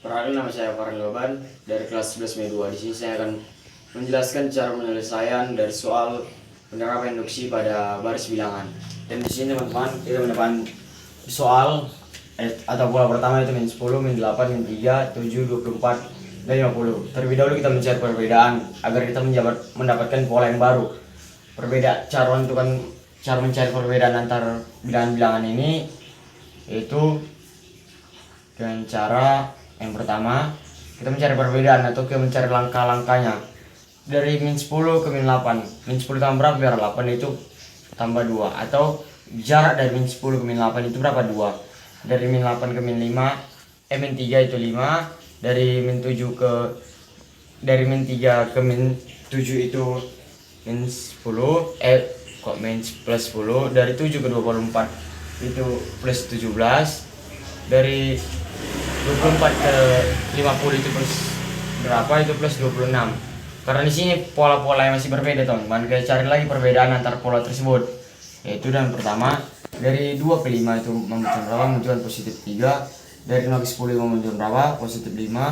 Perkenalkan, nama saya Farhan Loban dari kelas 11 M2. Di sini saya akan menjelaskan cara penyelesaian dari soal penerapan induksi pada baris bilangan. Dan di sini teman-teman kita mendapatkan soal atau pola pertama itu min 10, min 8, min 3, 7, 24, dan 50. Terlebih dahulu kita mencari perbedaan agar kita mendapatkan pola yang baru. Cara mencari perbedaan antar bilangan-bilangan ini yaitu dengan cara yang pertama kita mencari perbedaan atau kita mencari langkah-langkahnya dari min 10 ke min 8. Min 10 tambah berapa biar 8 itu tambah 2, atau jarak dari min 10 ke min 8 itu berapa? 2. Dari min 8 ke min 5 min 3 itu 5. Dari min 3 ke min 7 itu min 10 min plus 10. Dari 7 ke 24 itu plus 17. Dari 24 ke 50 itu plus berapa? Itu plus 26. Karena di sini pola-pola yang masih berbeda, teman-teman. Kita cari lagi perbedaan antar pola tersebut. Yaitu dan pertama, dari 2 ke 5 itu menunjukkan berapa? Menunjukkan positif 3. Dari 5 ke 10 itu menunjukkan berapa? Positif 5.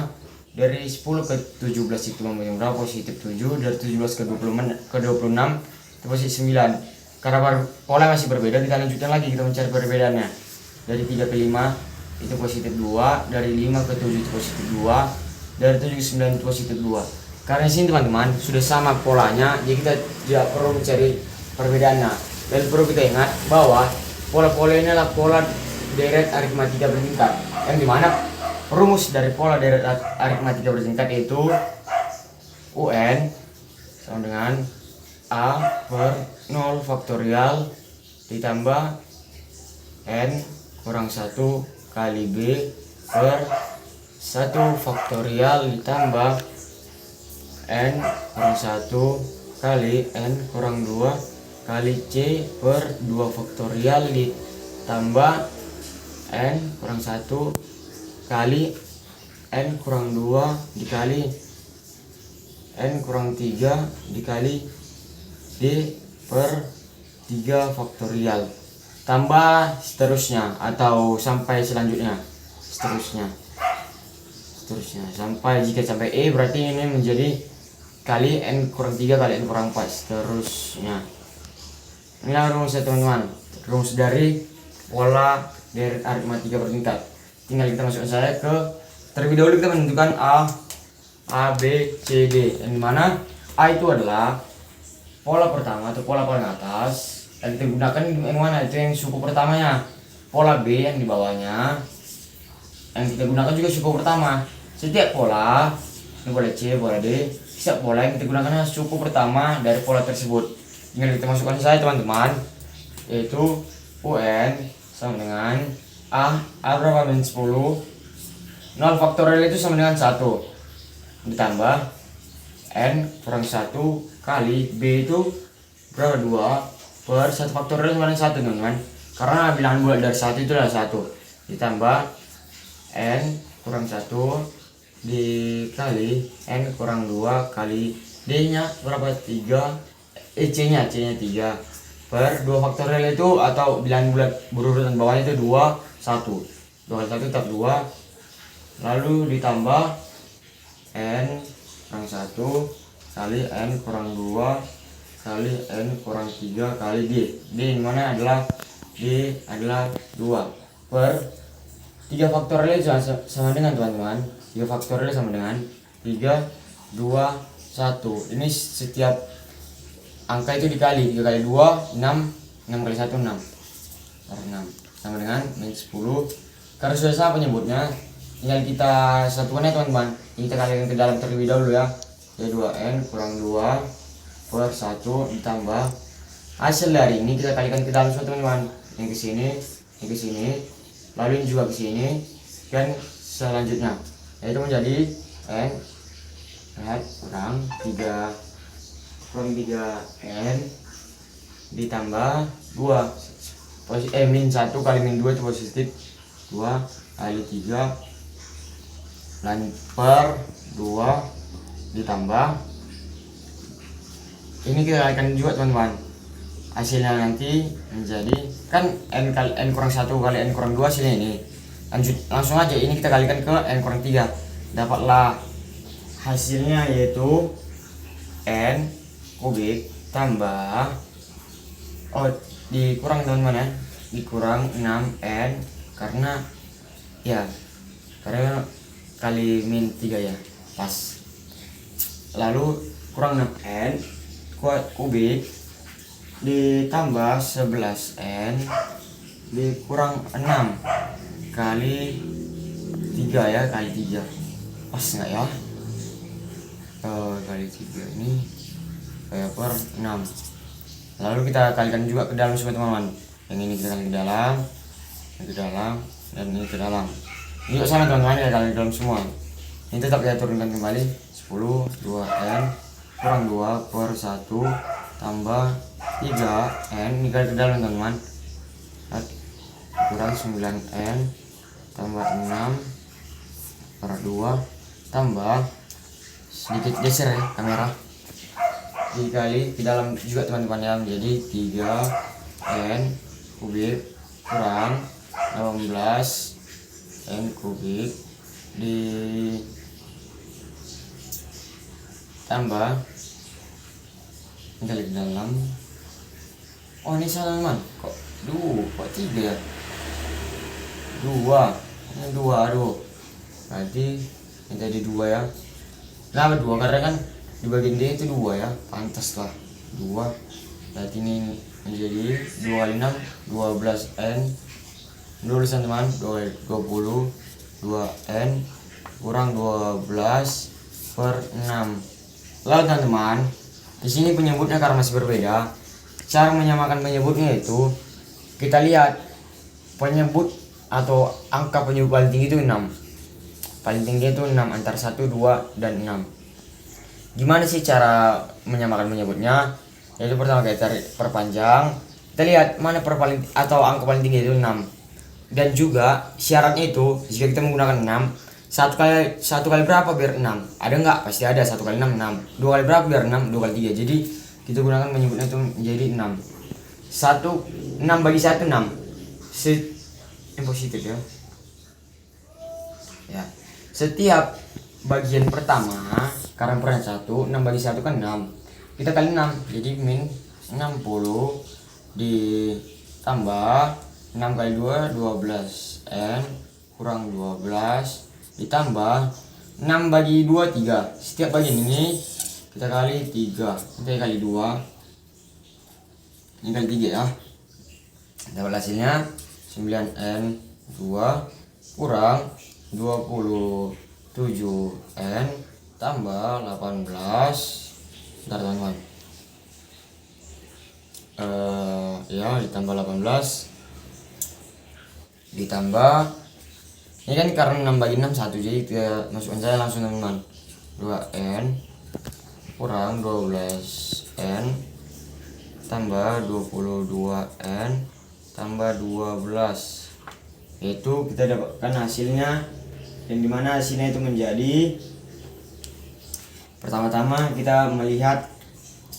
Dari 10 ke 17 itu menunjukkan berapa? Positif 7. Dari 17 ke 26 itu positif 9. Karena pola masih berbeda, kita lanjutkan lagi, kita mencari perbedaannya. Dari 3 ke 5 itu positif 2, dari 5 ke 7 itu positif 2, dari 7 ke 9 itu positif 2. Karena di sini teman-teman sudah sama polanya, jadi kita tidak perlu mencari perbedaannya. Dan perlu kita ingat bahwa pola-pola ini adalah pola deret aritmatika bertingkat, yang dimana rumus dari pola deret aritmatika bertingkat yaitu UN sama dengan A per 0 faktorial ditambah N kurang 1 kali B per 1 faktorial ditambah N kurang 1 kali N kurang 2 kali C per 2 faktorial ditambah N kurang 1 kali N kurang 2 dikali N kurang 3 dikali D per 3 faktorial, tambah seterusnya atau sampai selanjutnya, seterusnya sampai jika sampai E, berarti ini menjadi kali N kurang 3 kali N kurang 4 seterusnya. Inilah rumusnya teman-teman, rumus dari pola deret aritmatika bertingkat. Tinggal kita masukkan saja ke, terlebih dahulu kita menentukan A, B, C, D, yang dimana A itu adalah pola pertama atau pola paling atas, dan kita gunakan yang mana? Itu yang suku pertamanya. Pola B yang di bawahnya, yang kita gunakan juga suku pertama. Setiap pola, ini pola C, pola D, setiap pola yang kita gunakan suku pertama dari pola tersebut. Tinggal kita masukkan saja teman-teman, yaitu UN sama dengan A berapa? Min 10. 0 faktorial itu sama dengan 1 ditambah N kurang 1 kali B itu berapa? 2 per 1 faktorial sama dengan 1, teman-teman. Karena bilangan bulat dari 1 itu adalah 1 ditambah N kurang 1 dikali N kurang 2 kali D nya berapa? 3, C nya 3 per 2 faktorial itu atau bilangan bulat berurutan bawahnya itu 2, 1. 2 kali 1 tetap 2, lalu ditambah N kurang 1 kali N kurang 2 kali N kurang 3 kali D. D yang mana adalah D adalah 2 per 3 faktorial sama dengan teman-teman, 3 faktorial sama dengan 3, 2, 1. Ini setiap angka itu dikali 3 kali 2 6, 6 kali 1 6 sama dengan min 10. Karena sudah sama penyebutnya, tinggal kita satukannya teman-teman. Kita kalikan ke dalam terlebih dahulu ya. 2N kurang 2 per 1 ditambah hasil dari ini kita kalikan ke dalam semua teman-teman. Yang ke sini, yang ke sini, lalu ini juga ke sini, dan selanjutnya yaitu menjadi N kurang 3N ditambah 2 min 1 kali min 2 itu positif 2 kali 3 dan per 2 ditambah ini kita kalikan juga teman-teman. Hasilnya nanti menjadi kan n kurang 1 kali n kurang 2 hasilnya ini. Lanjut langsung aja, ini kita kalikan ke n kurang 3, dapatlah hasilnya yaitu n kubik tambah dikurang teman-teman ya, dikurang 6n karena kali min 3 ya, pas. Lalu kurang 6n kubik ditambah 11n dikurang 6 kali 3 ya, kali 3 pas nggak ya? Kali 3 ini kayak per 6. Lalu kita kalikan juga ke dalam semua teman-teman. Yang ini kita kali ke dalam, dan ini ke dalam. Ini juga sama teman-teman, ya kali ke dalam semua. Ini tetap kita turunkan kembali. 10 2n kurang 2 per 1 tambah 3n, ini kali ke dalam teman-teman, kurang 9n tambah 6 per 2 tambah, sedikit geser ya kamera, dikali ke dalam juga teman-teman ya, menjadi 3n kubik kurang 18n kubik ditambah kali ke dalam. Ini salah teman, kok 3 ya, 2 ini 2, aduh, berarti ini jadi 2 ya. Kenapa 2? Karena kan di bagian D itu 2 ya, pantas lah 2. Berarti ini menjadi 2 kali 6 12n, tulisan teman, 20 2n kurang 12 per 6. Lalu teman-teman, di sini penyebutnya karena masih berbeda. Cara menyamakan penyebutnya itu kita lihat penyebut atau angka penyebut paling tinggi itu 6. Paling tinggi itu 6, antara 1, 2, dan 6. Gimana sih cara menyamakan penyebutnya? Yaitu pertama kita cari perpanjang. Kita lihat mana atau angka paling tinggi itu 6. Dan juga syaratnya itu jika kita menggunakan 6, satu kali berapa biar 6? Ada nggak? Pasti ada. 1 kali 6 6. 2 kali berapa biar 6? 2 kali 3. Jadi kita gunakan menyebutnya itu menjadi 6. 6 bagi 1 6. Yang positif ya. Ya. Setiap bagian pertama karena peran 1, 6 bagi 1 kan 6. Kita kali 6. Jadi min 60 ditambah 6 kali 2 12n kurang 12 ditambah 6 bagi 2 3. Setiap bagian ini kita kali 3. Kita kali 2. Ini kali 3 ya. Dapat hasilnya 9n 2 kurang 27n tambah 18. Bentar teman-teman. Ya, ditambah 18 ditambah, ini kan karena 6 bagi 6 1, jadi kita masukkan saya langsung teman-teman, 2n kurang 12n tambah 22n tambah 12, yaitu kita dapatkan hasilnya, dan dimana hasilnya itu menjadi, pertama-tama kita melihat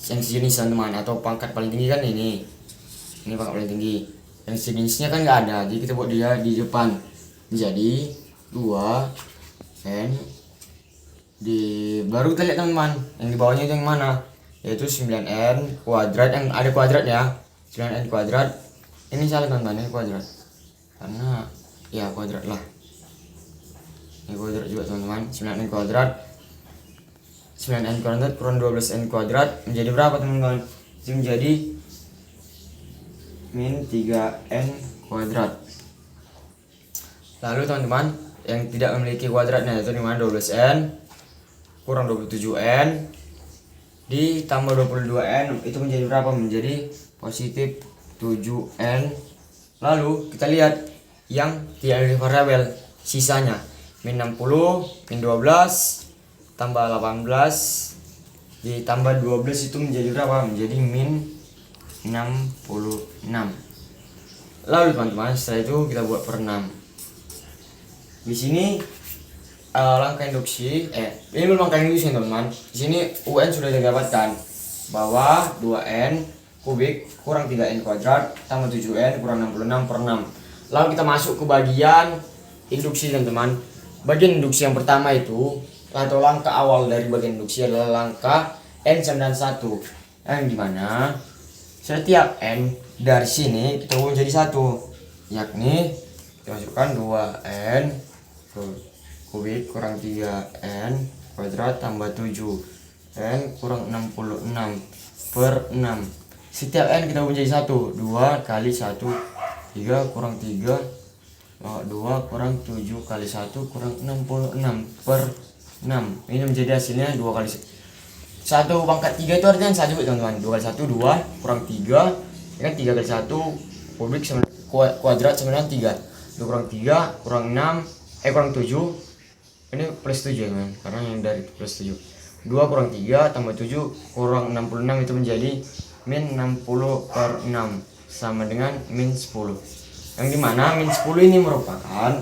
yang sejenis teman-teman, atau pangkat paling tinggi kan ini pangkat paling tinggi. Yang sejenisnya kan nggak ada, jadi kita buat dia di depan, jadi 2n baru kita lihat teman-teman yang di bawahnya itu yang mana, yaitu 9n kuadrat, yang ada kuadrat ya, 9n kuadrat. Ini salah teman-teman, ini kuadrat karena ya kuadrat lah, ini kuadrat juga teman-teman. 9n kuadrat kurang 12n kuadrat menjadi berapa teman-teman? Itu menjadi min 3n kuadrat. Lalu teman-teman yang tidak memiliki kuadratnya itu dimana 12n kurang 27n ditambah 22n, itu menjadi berapa? Menjadi positif 7n. Lalu kita lihat yang tidak memiliki variabel, sisanya min 60 min 12 tambah 18 ditambah 12, itu menjadi berapa? Menjadi min 66. Lalu teman-teman, setelah itu kita buat per 6. Di sini langkah induksi, ini belum langkah induksi teman-teman. Di sini UN sudah didapatkan bahwa 2n kubik kurang 3n kuadrat tambah 7n kurang 66 per 6. Lalu kita masuk ke bagian induksi teman-teman. Bagian induksi yang pertama itu atau langkah awal dari bagian induksi adalah langkah N991, yang dimana setiap N dari sini kita ubah jadi 1, yakni kita masukkan 2N kubik kurang 3N kuadrat tambah 7N kurang 66 per 6. Setiap N kita ubah jadi 1, 2 kali 1 3 kurang 3 2 kurang 7 kali 1 kurang 66 per 6. Ini menjadi hasilnya 2 kali 1 pangkat 3 itu artinya 1 teman-teman. 2 kali 1 2 kurang 3, ini kan 3 kali 1 kubik kuadrat sama dengan 3. 2 kurang 3 kurang 6 kurang 7, ini plus 7 ya teman, karena yang dari plus 7. 2 kurang 3 tambah 7 kurang 66, itu menjadi min 60 per 6 sama dengan min 10. Yang dimana min 10 ini merupakan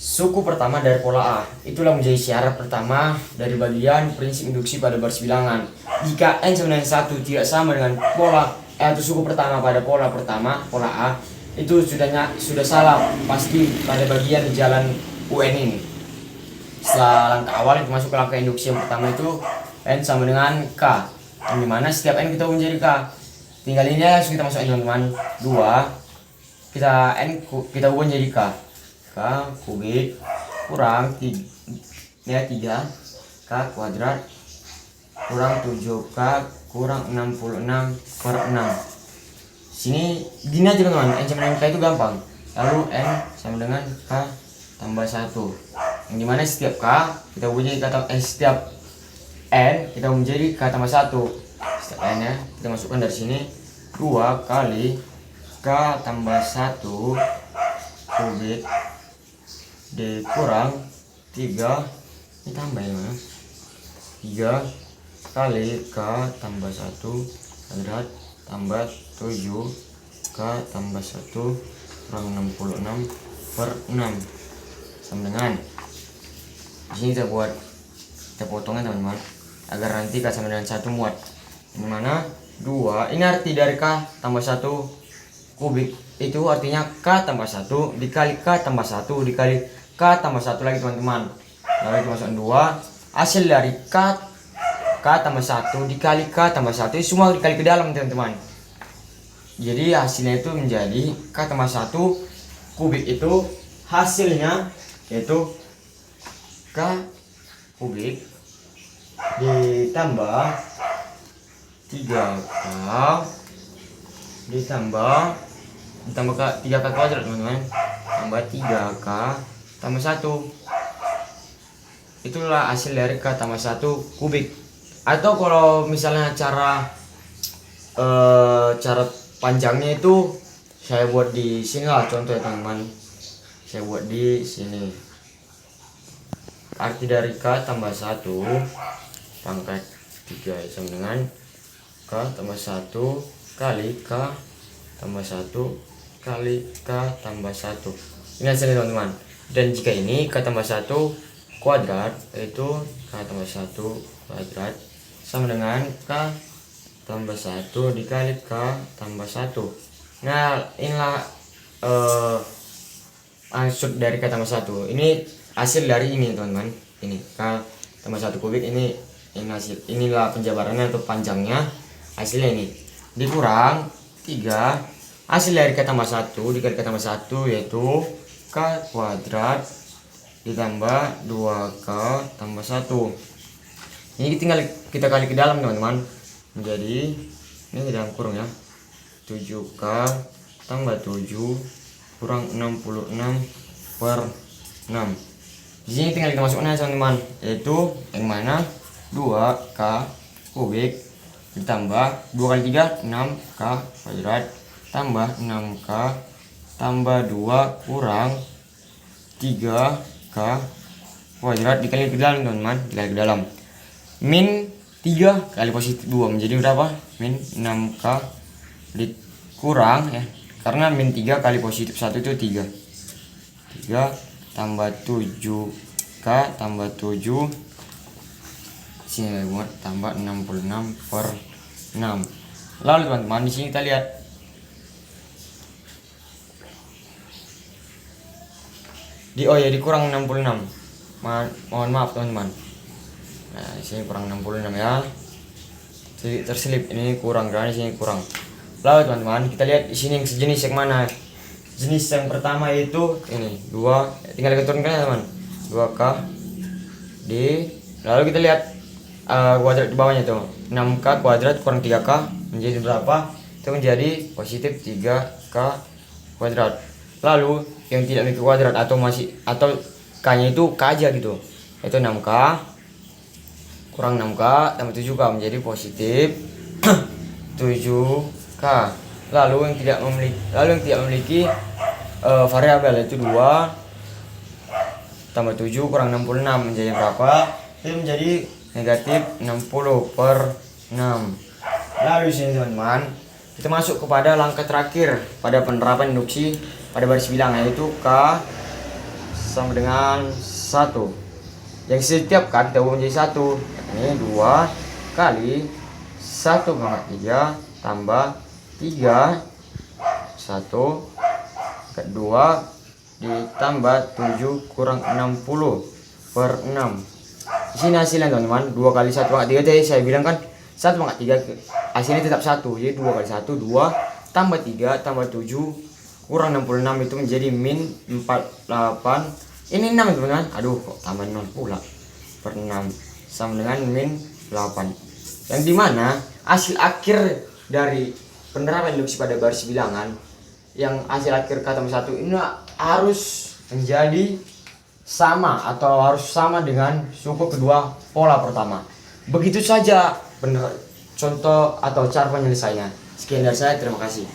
suku pertama dari pola A. Itulah menjadi syarat pertama dari bagian prinsip induksi pada baris bilangan. Jika N sama dengan 1 tidak sama dengan pola atau suku pertama pada pola pertama, pola A, itu sudah salah pasti pada bagian jalan UN ini. Setelah langkah awal itu masuk ke langkah induksi yang pertama, itu N sama dengan K, yang dimana setiap N kita menjadi K. Tinggal ini langsung kita masukkan teman-teman, 2 kita ubah jadi K kubik kurang 3 K kuadrat kurang 7K kurang 66 per 6. Sini gini aja teman-teman, N sama dengan K itu gampang. Lalu N sama dengan K tambah 1, yang dimana setiap K kita ubah jadi setiap N kita ubah jadi K tambah 1. Setiap N nya kita masukkan dari sini, 2 kali K tambah 1 kubik dikurang 3, ini tambah ya, 3 kali K tambah 1 kuadrat tambah 7 K tambah 1 kurang 66 per 6 sama dengan, di sini kita potongnya teman-teman agar nanti K sama dengan 1 muat, dimana 2 ini arti dari K tambah 1 kubik, itu artinya K tambah 1 dikali K tambah 1 dikali K tambah 1 lagi teman-teman. Lalu kita masukkan 2, hasil dari K tambah 1 dikali K tambah 1 itu semua dikali ke dalam teman-teman. Jadi hasilnya itu menjadi K tambah 1 kubik, itu hasilnya yaitu K kubik ditambah 3K ditambah 3K kuadrat teman-teman, tambah 3K tambah 1, itulah hasil dari K tambah 1 kubik. Atau kalau misalnya cara panjangnya itu saya buat di sini lah, contoh ya teman-teman, saya buat di sini. Arti dari K tambah 1 pangkat 3 sama dengan K tambah 1 kali K tambah 1 kali K tambah 1. Ini hasilnya teman-teman. Dan jika ini K tambah 1 kuadrat, itu K tambah 1 kuadrat sama dengan K tambah 1 dikali K tambah 1. Nah inilah maksud dari K tambah 1. Ini hasil dari ini teman-teman, ini K tambah 1 kubik, ini hasil, inilah penjabarannya atau panjangnya, hasilnya ini dikurang 3 hasil dari K tambah 1 dikali K tambah 1, yaitu K kuadrat ditambah 2K tambah 1. Ini tinggal kita kali ke dalam teman-teman, menjadi ini ke dalam kurung ya, 7K tambah 7 kurang 66 per 6. Di sini tinggal kita masukkan teman-teman, yaitu yang mana 2K kubik ditambah 2 kali 3 6K kuadrat tambah 6K tambah 2 kurang 3K kuadrat dikali ke dalam teman-teman, dikali ke dalam, min 3 kali positif 2 menjadi berapa? Min 6K dikurang ya, karena min 3 kali positif 1 itu 3 tambah 7K tambah 7 sini buat tambah 66 per 6. Lalu teman-teman di sini kita lihat dikurang 66. Mohon maaf teman-teman. Nah, di sini kurang 66 ya. Terselip ini kurang, dan di sini kurang. Lalu teman-teman, kita lihat di sini yang sejenis yang mana? Jenis yang pertama itu ini 2, tinggal keturunkan ya teman. 2K D. Lalu kita lihat kuadrat di bawahnya tuh. 6K kuadrat kurang 3K menjadi berapa? Itu menjadi positif 3K kuadrat. Lalu yang tidak memiliki kuadrat atau K-nya itu K aja gitu. Itu 6K kurang 6K tambah 7K menjadi positif 7K. Lalu yang tidak memiliki variabel itu 2 tambah 7 kurang 66 menjadi berapa? Itu menjadi negatif 60/6. Lalu sini teman-teman, kita masuk kepada langkah terakhir pada penerapan induksi pada baris bilangan, yaitu K sama dengan 1. Yang setiap K kita ubah menjadi 1. Ini 2 kali 1/3 tambah 3 1 kedua ditambah 7 kurang 60/6. Di sini hasilnya teman-teman, 2 kali 1/3 tadi saya bilang kan 1/3, hasilnya tetap 1. Jadi 2 kali 1 2 tambah 3 tambah 7 kurang 66 itu menjadi min 48. Ini 6 teman-teman. Aduh, kok tambah 0 pula. Per 6 sama dengan min 8. Yang dimana hasil akhir dari penerapan induksi pada baris bilangan, yang hasil akhir K tambah 1 ini harus menjadi sama atau harus sama dengan suku kedua pola pertama. Begitu saja contoh atau cara penyelesaiannya. Sekian dari saya, terima kasih.